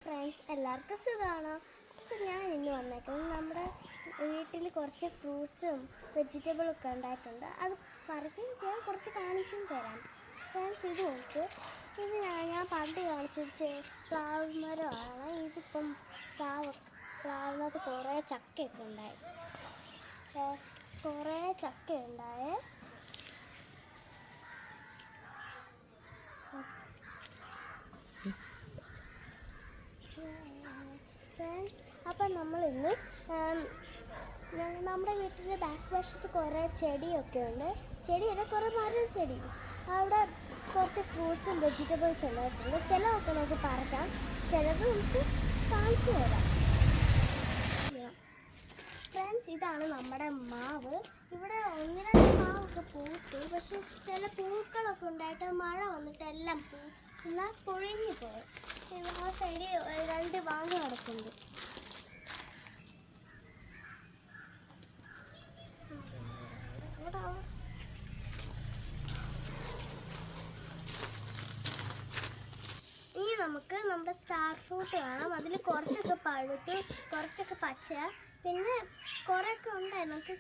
Friends, എല്ലാവർക്കും സുഖമാണോ? അപ്പം ഞാൻ ഇന്ന് വന്നേക്കുന്നത് നമ്മുടെ വീട്ടിൽ കുറച്ച് ഫ്രൂട്ട്സും വെജിറ്റബിളൊക്കെ ഉണ്ടായിട്ടുണ്ട്. അത് പറിക്കുകയും ചെയ്യാൻ കുറച്ച് കാണിച്ചും തരാം. ഫ്രണ്ട്സ്, ഇത് നോക്ക്. ഇത് ഞാൻ പണ്ട് കാണിച്ച പ്ലാവ് മരമാണ്. ഇതിപ്പം പ്ലാവിനകത്ത് കുറേ ചക്കയൊക്കെ ഉണ്ടായി. ഫ്രണ്ട്സ്, അപ്പം നമ്മളിന്ന് നമ്മുടെ വീട്ടിൻ്റെ ബാക്ക് വശത്ത് കുറേ ചെടിയൊക്കെ ഉണ്ട്. ചെടിയല്ല, കുറേ മരം ചെടി. അവിടെ കുറച്ച് ഫ്രൂട്ട്സും വെജിറ്റബിൾസും ഉണ്ടായിട്ടുണ്ട്. ചിലതൊക്കെ നമുക്ക് പറിക്കാം, ചിലത് നമുക്ക് കാണിച്ചു തരാം. ഫ്രണ്ട്സ്, ഇതാണ് നമ്മുടെ മാവ്. ഇവിടെ 1-2 മാവൊക്കെ പൂത്തു, പക്ഷെ ചില പൂക്കളൊക്കെ ഉണ്ടായിട്ട് മഴ വന്നിട്ട് എല്ലാം എന്നാൽ പൊഴിഞ്ഞു പോയി. ആ സൈഡിൽ 2 മാങ്ങ കിടക്കുന്നുണ്ട്. ഇനി നമുക്ക് നമ്മുടെ സ്റ്റാർ ഫ്രൂട്ട് കാണാം. അതിൽ കുറച്ചൊക്കെ പഴുത്ത്, കുറച്ചൊക്കെ പച്ച, പിന്നെ കുറേയൊക്കെ ഉണ്ടായി. നമുക്ക്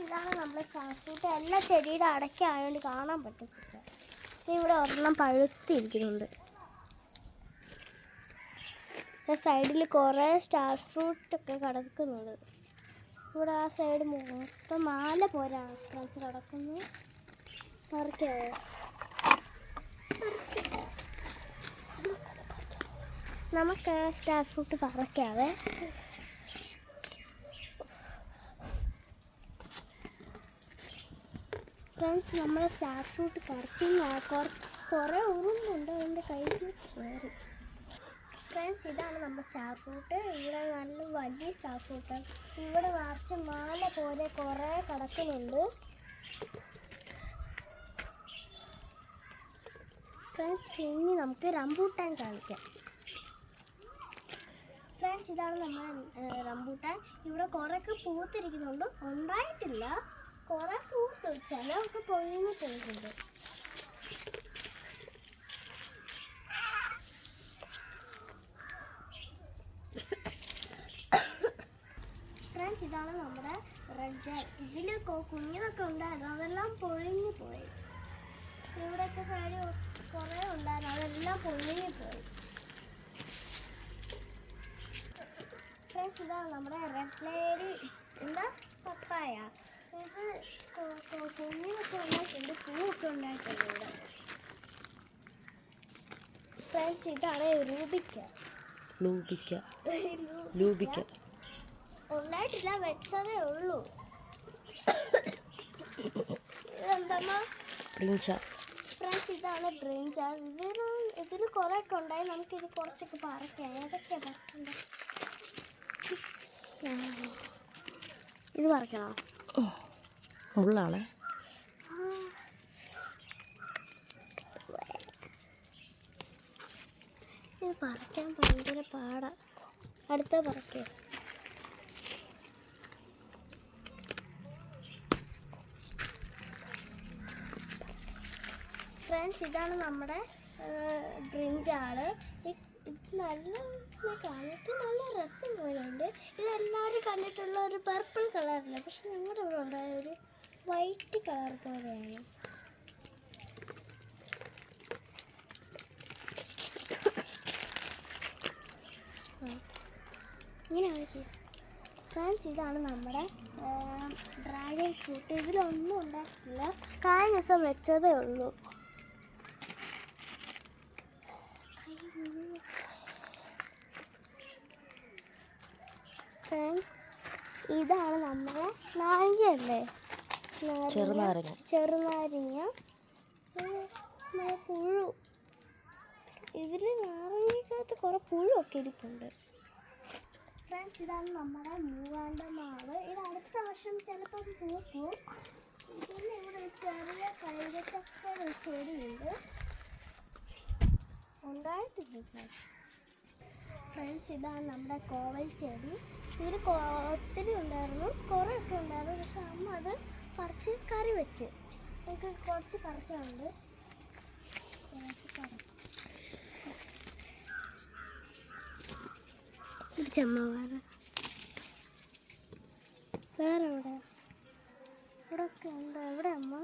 ഇതാണ് നമ്മുടെ സ്റ്റാർ ഫ്രൂട്ട്. എല്ലാ ചെടിയുടെ അടയ്ക്കായതുകൊണ്ട് കാണാൻ പറ്റത്തില്ല. ഇവിടെ ഒരെണ്ണം പഴുത്തിരിക്കുന്നുണ്ട്. സൈഡിൽ കുറേ സ്റ്റാർ ഫ്രൂട്ടൊക്കെ കിടക്കുന്നുണ്ട്. ഇവിടെ ആ സൈഡ് മൊത്തം മാല പോരാണ് ഫ്രണ്ട്സ് കിടക്കുന്നത്. പറിക്കാവോ? നമുക്ക് സ്റ്റാർ ഫ്രൂട്ട് പറിക്കാവേ. ഫ്രണ്ട്സ്, നമ്മൾ സ്റ്റാർ ഫ്രൂട്ട് പറിച്ച് കുറേ ഉറുമ്പുണ്ട് എൻ്റെ കയ്യിൽ കയറി. ഫ്രണ്ട്സ്, ഇതാണ് നമ്മുടെ സ്റ്റാർ ഫ്രൂട്ട്. ഇവിടെ നല്ല വലിയ സ്റ്റാർ ഫ്രൂട്ടാണ്. ഇവിടെ നിറച്ച് മാല പോലെ കുറേ കിടക്കുന്നുണ്ട്. ഫ്രണ്ട്സ്, ഇനി നമുക്ക് റംബൂട്ടാൻ കാണിക്കാം. ഫ്രണ്ട്സ്, ഇതാണ് നമ്മുടെ റംബൂട്ടാൻ. ഇവിടെ കുറേയൊക്കെ പൂത്തിരിക്കുന്നുണ്ട്, ഉണ്ടായിട്ടില്ല. കുറേ പൂത്ത്, ചിലതൊക്കെ പൊഴിഞ്ഞു പോയിട്ടുണ്ട്. ഫ്രണ്ട്സ്, ഇതാണ് നമ്മുടെ റെഡ് ജാം. ഇതിൽ കുഞ്ഞതൊക്കെ ഉണ്ടായിരുന്നു, അതെല്ലാം പൊഴിഞ്ഞു പോയി. ഇവിടെയൊക്കെ സൈഡിൽ കുറേ ഉണ്ടായിരുന്നു, അതെല്ലാം പൊഴിഞ്ഞു പോയി. ഫ്രണ്ട്സ്, ഇതാണ് നമ്മുടെ റെഡ് ലേഡി പപ്പായ. ഇത് കുഞ്ഞതൊക്കെ ഉണ്ടായിട്ടുണ്ട്, പൂവൊക്കെ ഉണ്ടായിട്ടുണ്ട് ഇവിടെ. ഫ്രണ്ട്സ്, ഇതാണ് ലൂബിക്ക. ഉണ്ടായിട്ടില്ല, വെച്ചതേ ഉള്ളൂ. ഇതെന്താ? ഫ്രണ്ട്സ്, ഇതാണ് ബ്രിഞ്ച. ഇതിൽ കുറേയൊക്കെ ഉണ്ടായി. നമുക്കിത് കുറച്ചൊക്കെ പറിക്കാം. ഏതൊക്കെയാണ് പറിക്കണ്ടേ? ഇത് പറിക്കണോ? ഉള്ളാണ്. ഇത് പറിക്കാൻ ഭയങ്കര പാടാ. അടുത്ത പറിക്കേ. ഫ്രണ്ട്സ്, ഇതാണ് നമ്മുടെ ബ്രിഞ്ചാള്. ഇത് നല്ല കണ്ടിട്ട് നല്ല രസം പോലെയുണ്ട്. ഇതെല്ലാവരും കണ്ടിട്ടുള്ള ഒരു പർപ്പിൾ കളറില്ല, പക്ഷെ ഞങ്ങളുടെ ഇവിടെ ഉണ്ടായ ഒരു വൈറ്റ് കളർ പോലെയാണ്. ഇങ്ങനെ ആയിരിക്കും. ഫ്രണ്ട്സ്, ഇതാണ് നമ്മുടെ ഡ്രാഗൺ ഫ്രൂട്ട്. ഇതിലൊന്നും ഉണ്ടായിട്ടില്ല, കഴിഞ്ഞ ദിവസം വെച്ചതേ ഉള്ളൂ. ഫ്രണ്ട്സ്, ഇതാണ് നമ്മുടെ നാരങ്ങയല്ലേ, ചെറുനാരങ്ങ. പുഴു, ഇതിൽ നാരങ്ങക്കകത്ത് കുറേ പുഴുവൊക്കെ ഇരിപ്പുണ്ട്. ഫ്രണ്ട്സ്, ഇതാണ് നമ്മുടെ മൂവാണ്ട മാവ്. ഇത് അടുത്ത വർഷം ചിലപ്പം പൂക്കും. പിന്നെ ഇവിടെ ചെറിയ കൈതച്ചക്ക ചെടിയുണ്ട്, ഉണ്ടായിട്ടില്ല. ഫ്രണ്ട്സ്, ഇതാണ് നമ്മുടെ കോവൽ ചെടി. ഇതിൽ ഒത്തിരി ഉണ്ടായിരുന്നു, കുറേയൊക്കെ ഉണ്ടായിരുന്നു. പക്ഷെ അമ്മ അത് പറിച്ച് കറി വെച്ച്. നമുക്ക് കുറച്ച് പറിക്കാനുണ്ട്. ചെമ്മ വേറെ എവിടെ? ഇവിടെ ഒക്കെ ഉണ്ട്. എവിടെ അമ്മ?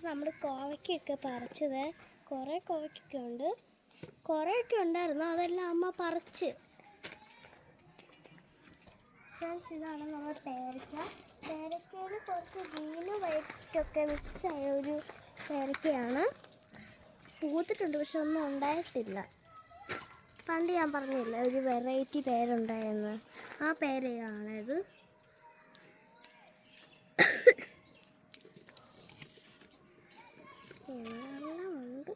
നമ്മൾ കോവയ്ക്കൊക്കെ പറിച്ചത്. കുറേ കോവയ്ക്കൊക്കെ ഉണ്ട്. കുറേയൊക്കെ ഉണ്ടായിരുന്നു, അതെല്ലാം അമ്മ പറിച്ച്. ഫ്രണ്ട്സ്, ഇതാണ് നമ്മുടെ പേരയ്ക്ക. പേരയ്ക്കയിൽ കുറച്ച് ഗ്രീനും വൈറ്റൊക്കെ മിക്സായ ഒരു പേരയ്ക്കയാണ്. പൂത്തിട്ടുണ്ട്, പക്ഷെ ഒന്നും ഉണ്ടായിട്ടില്ല. പണ്ട് ഞാൻ പറഞ്ഞില്ല ഒരു വെറൈറ്റി പേരുണ്ടായെന്ന്, ആ പേരയാണിത്. എല്ലാം ഉണ്ട്.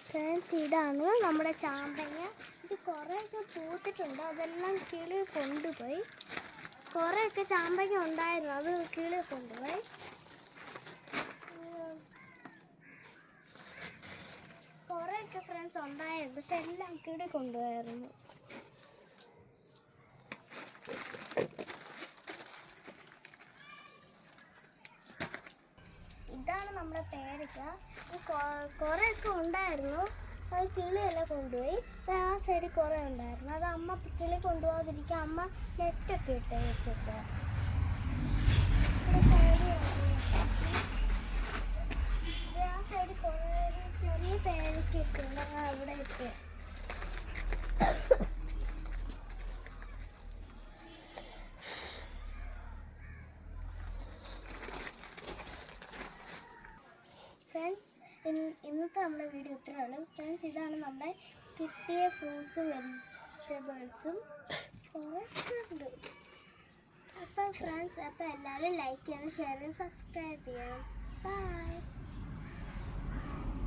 ഫ്രണ്ട്സ്, ഇതാണ് നമ്മുടെ ചാമ്പങ്ങ. ഇത് കുറേയൊക്കെ പൂത്തിട്ടുണ്ട്, അതെല്ലാം കിളി കൊണ്ടുപോയി. കുറേയൊക്കെ ചാമ്പങ്ങ ഉണ്ടായിരുന്നു, അത് കിളി കൊണ്ടുപോയി. കുറേയൊക്കെ ഫ്രണ്ട്സ് ഉണ്ടായിരുന്നു, പക്ഷെ എല്ലാം കിളി കൊണ്ടുപോയായിരുന്നു. ഇതാണ് നമ്മുടെ പേരയ്ക്ക. കുറേയൊക്കെ ഉണ്ടായിരുന്നു, അത് കിളിയെല്ലാം കൊണ്ടുപോയി. ആ സൈഡിൽ കുറേ ഉണ്ടായിരുന്നു, അത് അമ്മ കിളി കൊണ്ടുപോകാതിരിക്കാൻ അമ്മ നെറ്റൊക്കെ ഇട്ട് വെച്ചൊക്കെ. ആ സൈഡിൽ കുറേ ചെറിയ പേരയ്ക്കൊക്കെ ഉണ്ട്, അവിടെ ഇട്ട്. ഫ്രണ്ട്സ്, ഇന്നത്തെ നമ്മുടെ വീഡിയോ ഇത്രയുള്ളൂ. ഫ്രണ്ട്സ്, ഇതാണ് നമ്മുടെ കിട്ടിയ ഫ്രൂട്ട്സും വെജിറ്റബിൾസും കുറേ ഉണ്ട്. അപ്പോൾ ഫ്രണ്ട്സ്, അപ്പോൾ എല്ലാവരും ലൈക്ക് ചെയ്യണം, ഷെയർ ചെയ്യണം, സബ്സ്ക്രൈബ് ചെയ്യണം. ബൈ.